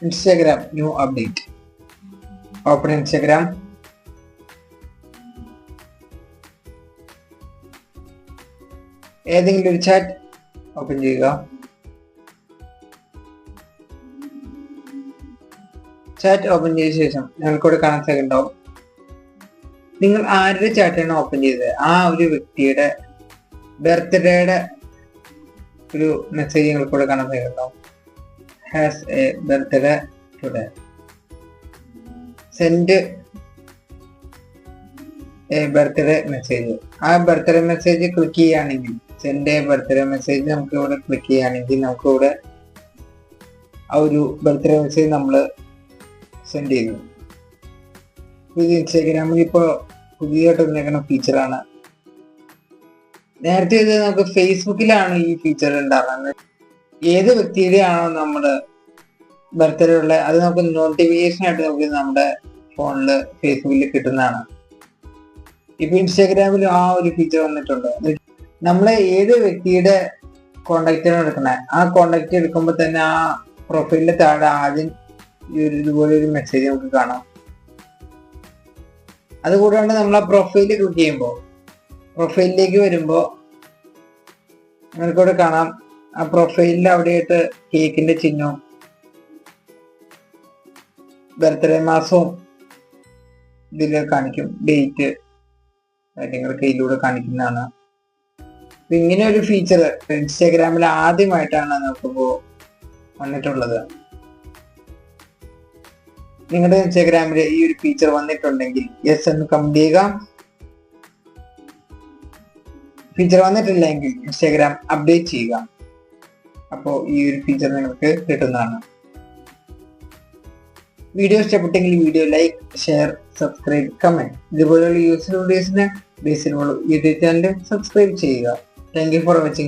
Instagram new update. Open Instagram. ഏതെങ്കിലും ഒരു chat open ചെയ്യുക. ചാറ്റ് ഓപ്പൺ ചെയ്ത ശേഷം നിങ്ങൾക്കിവിടെ കാണാൻ സാധിക്കുന്നുണ്ടാവും നിങ്ങൾ ആരുടെ ചാറ്റാണ് ഓപ്പൺ ചെയ്തത് ആ ഒരു വ്യക്തിയുടെ ബർത്ത്ഡേയുടെ ഒരു മെസ്സേജ് നിങ്ങൾക്കിവിടെ കാണാൻ സാധിക്കുന്നുണ്ടാവും. Has a birthday today. Send a birthday message. ആ ബർത്ത്ഡേ മെസ്സേജ് ക്ലിക്ക് ചെയ്യുകയാണെങ്കിൽ സെൻഡ് എ ബർത്ത്ഡേ മെസ്സേജ് നമുക്ക് ഇവിടെ ക്ലിക്ക് ചെയ്യുകയാണെങ്കിൽ നമുക്കിവിടെ ആ ഒരു ബർത്ത്ഡേ മെസ്സേജ് നമ്മൾ സെൻഡ് ചെയ്യുന്നു. ഇത് ഇൻസ്റ്റാഗ്രാമിൽ ഇപ്പോൾ പുതിയതായിട്ട് വന്നേക്കുന്ന ഫീച്ചറാണ്. നേരത്തെ ഇത് നമുക്ക് ഫേസ്ബുക്കിലാണ് ഈ ഫീച്ചർ ഉണ്ടാകുന്നത്. ഏത് വ്യക്തിയുടെ ആണോ നമ്മുടെ ബർത്ത്ഡേ ഉള്ളത് അത് നമുക്ക് നോട്ടിഫിക്കേഷൻ ആയിട്ട് നമുക്ക് നമ്മുടെ ഫോണിൽ ഫേസ്ബുക്കിൽ കിട്ടുന്നതാണ്. ഇപ്പൊ ഇൻസ്റ്റാഗ്രാമിൽ ആ ഒരു ഫീച്ചർ വന്നിട്ടുണ്ട്. നമ്മളെ ഏത് വ്യക്തിയുടെ കോണ്ടാക്റ്റാണ് എടുക്കുന്നത് ആ കോണ്ടാക്ട് എടുക്കുമ്പോൾ തന്നെ ആ പ്രൊഫൈലിന്റെ താഴെ ആദ്യം ഇതുപോലെ ഒരു മെസ്സേജ് നമുക്ക് കാണാം. അതുകൂടാണ്ട് നമ്മൾ ആ പ്രൊഫൈലിൽ ക്ലിക്ക് ചെയ്യുമ്പോൾ പ്രൊഫൈലിലേക്ക് വരുമ്പോൾ നിങ്ങൾക്കിവിടെ കാണാം ആ പ്രൊഫൈലിൽ അവിടെയായിട്ട് കേക്കിന്റെ ചിഹ്നവും ബർത്ത്ഡേ മാസവും ഇതിൽ കാണിക്കും. ഡേറ്റ് നിങ്ങൾക്ക് ഇതിലൂടെ കാണിക്കുന്നതാണ്. ഇങ്ങനെ ഒരു ഫീച്ചർ ഇൻസ്റ്റാഗ്രാമിൽ ആദ്യമായിട്ടാണ് നമുക്കിപ്പോ വന്നിട്ടുള്ളത്. നിങ്ങളുടെ ഇൻസ്റ്റാഗ്രാമിൽ ഈ ഒരു ഫീച്ചർ വന്നിട്ടുണ്ടെങ്കിൽ യെസ് എന്ന് കമന്റ് ചെയ്യുക. ഫീച്ചർ വന്നിട്ടില്ലെങ്കിൽ ഇൻസ്റ്റാഗ്രാം അപ്ഡേറ്റ് ചെയ്യുക. അപ്പോൾ ഈ ഒരു ഫീച്ചർ നിങ്ങൾക്ക് കിട്ടുന്നതാണ്. വീഡിയോ ഇഷ്ടപ്പെട്ടെങ്കിൽ video like, share, subscribe, comment ഇതുപോലെയുള്ള യൂസ്ഫുൾ വീഡിയോസിന് ബേസിലുള്ള യൂട്യൂബ് ചാനൽ സബ്സ്ക്രൈബ് ചെയ്യുക. Thank you for watching.